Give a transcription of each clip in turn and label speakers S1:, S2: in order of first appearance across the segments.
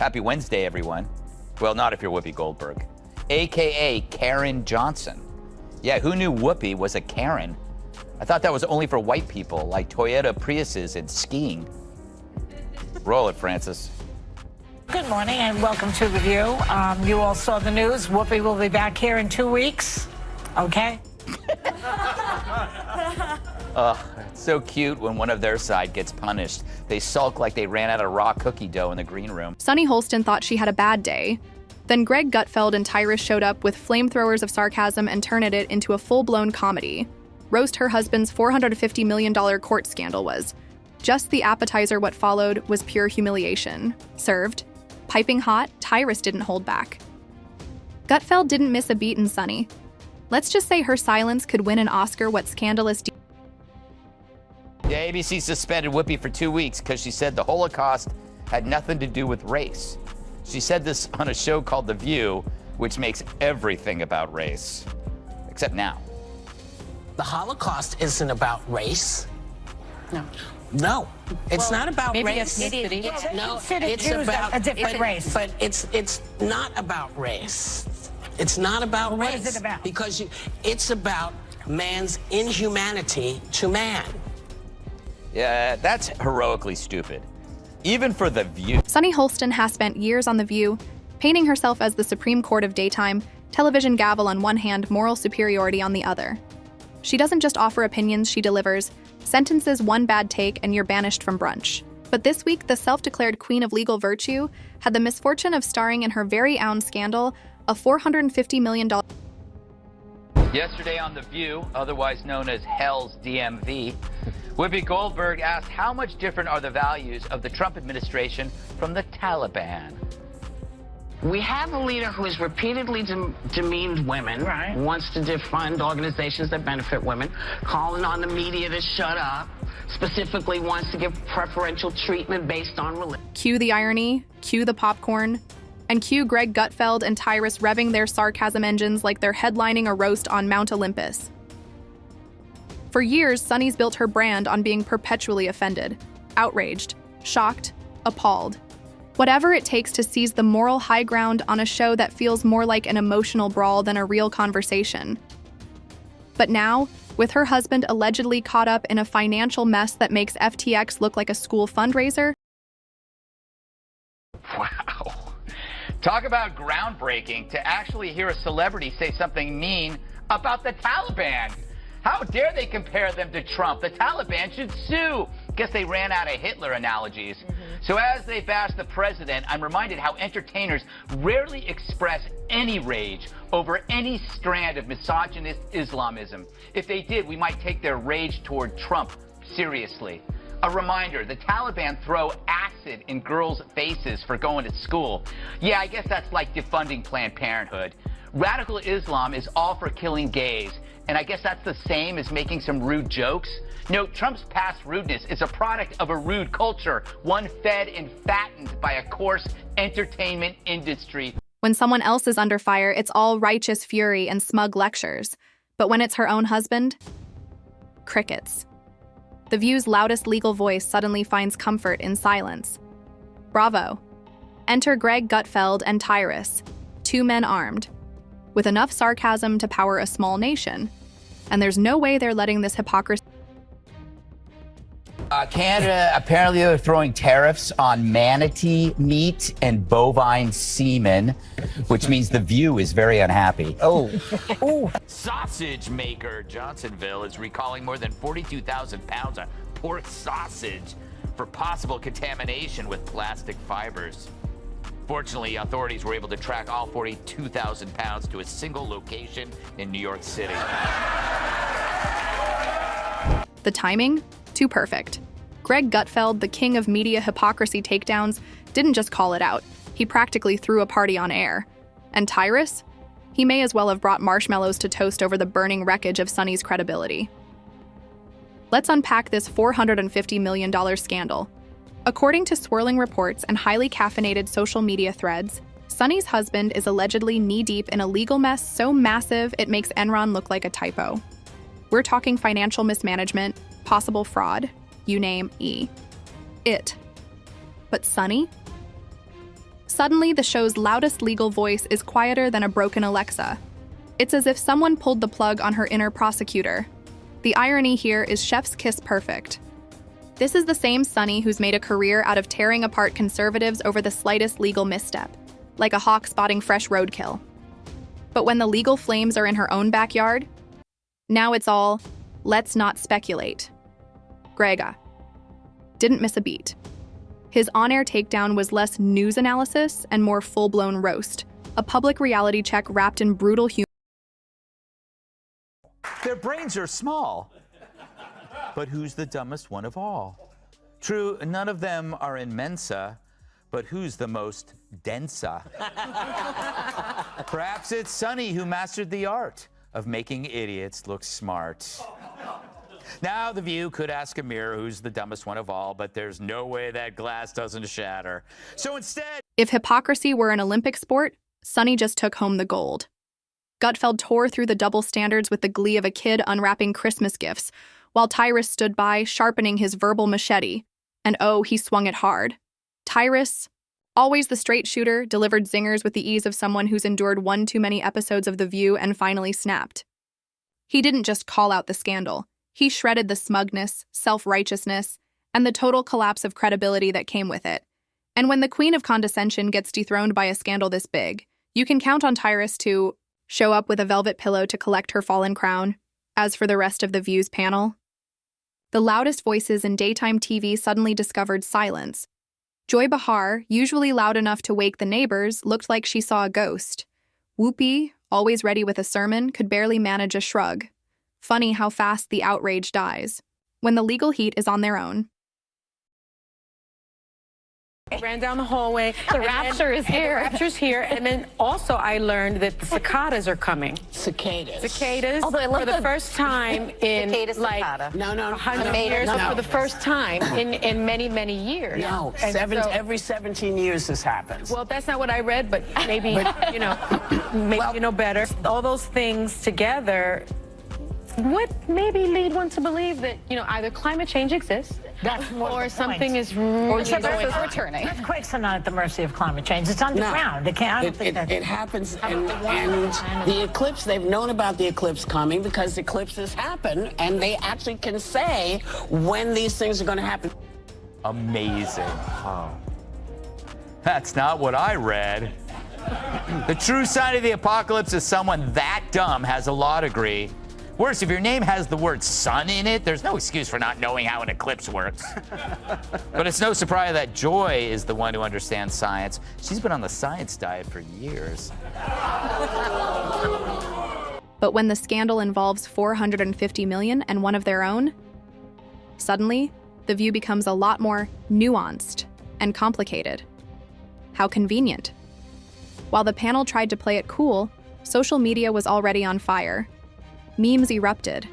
S1: Happy Wednesday, everyone. Well, not if you're Whoopi Goldberg, a.k.a. Karen Johnson. Yeah, who knew Whoopi was a Karen? I thought that was only for white people, like Toyota Priuses and skiing. Roll it, Francis.
S2: Good morning and welcome to The View. You all saw the news. Whoopi will be back here in 2 weeks. Okay?
S1: It's so cute when one of their side gets punished. They sulk like they ran out of raw cookie dough in the green room.
S3: Sunny Holston thought she had a bad day. Then Greg Gutfeld and Tyrus showed up with flamethrowers of sarcasm and turned it into a full-blown comedy. Roast her husband's $450 million court scandal was. Just the appetizer. What followed was pure humiliation. Served. Piping hot, Tyrus didn't hold back. Gutfeld didn't miss a beat in Sunny. Let's just say her silence could win an Oscar. What scandalous...
S1: Yeah, ABC suspended Whoopi for 2 weeks because she said the Holocaust had nothing to do with race. She said this on a show called The View, which makes everything about race. Except now.
S4: The Holocaust isn't about race.
S2: No.
S4: It's not about
S2: maybe
S4: race.
S2: ethnicity.
S4: No,
S2: consider
S4: it's
S2: Jews
S4: about
S2: a different race.
S4: But it's not about race. It's not about
S2: Well,
S4: race.
S2: what is it about?
S4: Because it's about man's inhumanity to man.
S1: Yeah, that's heroically stupid. Even for The View.
S3: Sunny Holston has spent years on The View, painting herself as the Supreme Court of daytime, television gavel on one hand, moral superiority on the other. She doesn't just offer opinions, she delivers sentences, one bad take, and you're banished from brunch. But this week, the self-declared queen of legal virtue had the misfortune of starring in her very own scandal, a $450 million...
S1: Yesterday on The View, otherwise known as Hell's DMV, Whoopi Goldberg asked how much different are the values of the Trump administration from the Taliban.
S5: We have a leader who has repeatedly demeaned women,
S2: Right.
S5: wants to defund organizations that benefit women, calling on the media to shut up, specifically wants to give preferential treatment based on religion.
S3: Cue the irony, cue the popcorn, and cue Greg Gutfeld and Tyrus revving their sarcasm engines like they're headlining a roast on Mount Olympus. For years, Sunny's built her brand on being perpetually offended, outraged, shocked, appalled. Whatever it takes to seize the moral high ground on a show that feels more like an emotional brawl than a real conversation. But now, with her husband allegedly caught up in a financial mess that makes FTX look like a school fundraiser...
S1: Wow. Talk about groundbreaking to actually hear a celebrity say something mean about the Taliban. How dare they compare them to Trump? The Taliban should sue. Guess they ran out of Hitler analogies. So as they bash the president, I'm reminded how entertainers rarely express any rage over any strand of misogynist Islamism. If they did, we might take their rage toward Trump seriously. A reminder, the Taliban throw acid in girls' faces for going to school. Yeah, I guess that's like defunding Planned Parenthood. Radical Islam is all for killing gays, and I guess that's the same as making some rude jokes. No, Trump's past rudeness is a product of a rude culture, one fed and fattened by a coarse entertainment industry.
S3: When someone else is under fire, it's all righteous fury and smug lectures. But when it's her own husband, crickets. The View's loudest legal voice suddenly finds comfort in silence. Bravo. Enter Greg Gutfeld and Tyrus, two men armed, with enough sarcasm to power a small nation. And there's no way they're letting this hypocrisy...
S1: Canada, apparently they're throwing tariffs on manatee meat and bovine semen, which means The View is very unhappy. Oh. Sausage maker Johnsonville is recalling more than 42,000 pounds of pork sausage for possible contamination with plastic fibers. Fortunately, authorities were able to track all 42,000 pounds to a single location in New York City.
S3: The timing? Too perfect. Greg Gutfeld, the king of media hypocrisy takedowns, didn't just call it out. He practically threw a party on air. And Tyrus? He may as well have brought marshmallows to toast over the burning wreckage of Sunny's credibility. Let's unpack this $450 million scandal. According to swirling reports and highly caffeinated social media threads, Sunny's husband is allegedly knee-deep in a legal mess so massive it makes Enron look like a typo. We're talking financial mismanagement, possible fraud, you name it. But Sunny? Suddenly, the show's loudest legal voice is quieter than a broken Alexa. It's as if someone pulled the plug on her inner prosecutor. The irony here is chef's kiss perfect. This is the same Sunny who's made a career out of tearing apart conservatives over the slightest legal misstep, like a hawk spotting fresh roadkill. But when the legal flames are in her own backyard, now it's all, let's not speculate. Grega didn't miss a beat. His on-air takedown was less news analysis and more full-blown roast, a public reality check wrapped in brutal humor.
S1: Their brains are small. But who's the dumbest one of all? True, none of them are in Mensa, but who's the most densa? Perhaps it's Sunny who mastered the art of making idiots look smart. Now, The View could ask a mirror who's the dumbest one of all, but there's no way that glass doesn't shatter. So instead...
S3: If hypocrisy were an Olympic sport, Sunny just took home the gold. Gutfeld tore through the double standards with the glee of a kid unwrapping Christmas gifts, while Tyrus stood by, sharpening his verbal machete. And oh, he swung it hard. Tyrus, always the straight shooter, delivered zingers with the ease of someone who's endured one too many episodes of The View and finally snapped. He didn't just call out the scandal. He shredded the smugness, self-righteousness, and the total collapse of credibility that came with it. And when the queen of condescension gets dethroned by a scandal this big, you can count on Tyrus to show up with a velvet pillow to collect her fallen crown. As for the rest of The View's panel, the loudest voices in daytime TV suddenly discovered silence. Joy Behar, usually loud enough to wake the neighbors, looked like she saw a ghost. Whoopi, always ready with a sermon, could barely manage a shrug. Funny how fast the outrage dies when the legal heat is on their own.
S6: Ran down the hallway.
S7: The rapture is here.
S6: The rapture's here. And then also I learned that the cicadas are coming.
S4: Cicadas.
S6: Cicadas
S7: Although I love
S6: for the first time in
S7: Cicada,
S6: like
S7: cicada.
S4: No.
S6: 100 years.
S4: No.
S6: For the first time in many, many years.
S4: No,
S6: And
S4: every 17 years this happens.
S6: Well, that's not what I read, but maybe, maybe you know better. All those things together would maybe lead one to believe that, either climate change exists or something is really going on.
S7: returning.
S2: Earthquakes are not at the mercy of climate change. It's underground. It can't. I don't think that.
S4: It happens, and the eclipse, they've known about the eclipse coming because eclipses happen, and they actually can say when these things are going to happen.
S1: Amazing. That's not what I read. The true sign of the apocalypse is someone that dumb has a law degree. Worse, if your name has the word sun in it, there's no excuse for not knowing how an eclipse works. But it's no surprise that Joy is the one who understands science. She's been on the science diet for years.
S3: But when the scandal involves 450 million and one of their own, suddenly, The View becomes a lot more nuanced and complicated. How convenient. While the panel tried to play it cool, social media was already on fire. Memes erupted.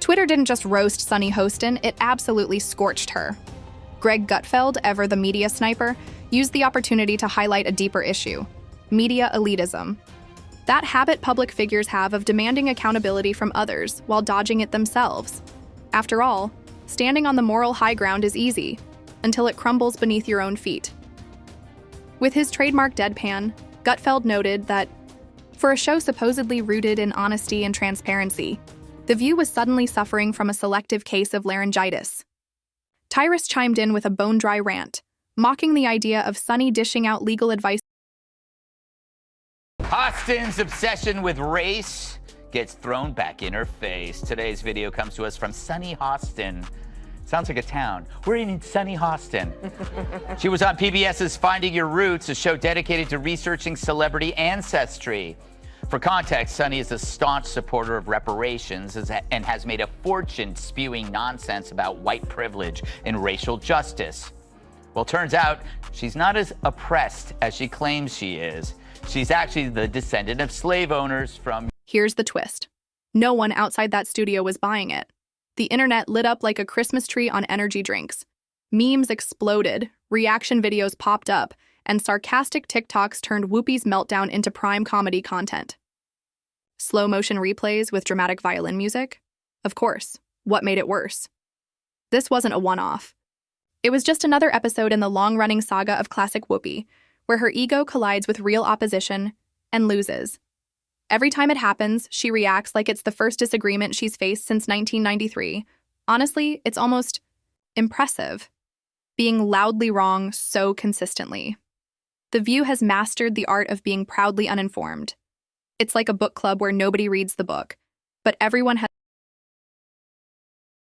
S3: Twitter didn't just roast Sunny Hostin, it absolutely scorched her. Greg Gutfeld, ever the media sniper, used the opportunity to highlight a deeper issue: media elitism. That habit public figures have of demanding accountability from others while dodging it themselves. After all, standing on the moral high ground is easy, until it crumbles beneath your own feet. With his trademark deadpan, Gutfeld noted that for a show supposedly rooted in honesty and transparency, The View was suddenly suffering from a selective case of laryngitis. Tyrus chimed in with a bone-dry rant, mocking the idea of Sunny dishing out legal advice.
S1: Hostin's obsession with race gets thrown back in her face. Today's video comes to us from Sunny Hostin. Sounds like a town. We're in Sunny Hostin. She was on PBS's Finding Your Roots, a show dedicated to researching celebrity ancestry. For context, Sunny is a staunch supporter of reparations and has made a fortune spewing nonsense about white privilege and racial justice. Well, turns out she's not as oppressed as she claims she is. She's actually the descendant of slave owners from...
S3: Here's the twist. No one outside that studio was buying it. The internet lit up like a Christmas tree on energy drinks. Memes exploded, reaction videos popped up, and sarcastic TikToks turned Whoopi's meltdown into prime comedy content. Slow motion replays with dramatic violin music? Of course. What made it worse? This wasn't a one-off. It was just another episode in the long-running saga of classic Whoopi, where her ego collides with real opposition and loses. Every time it happens, she reacts like it's the first disagreement she's faced since 1993. Honestly, it's almost impressive, being loudly wrong so consistently. The View has mastered the art of being proudly uninformed. It's like a book club where nobody reads the book, but everyone has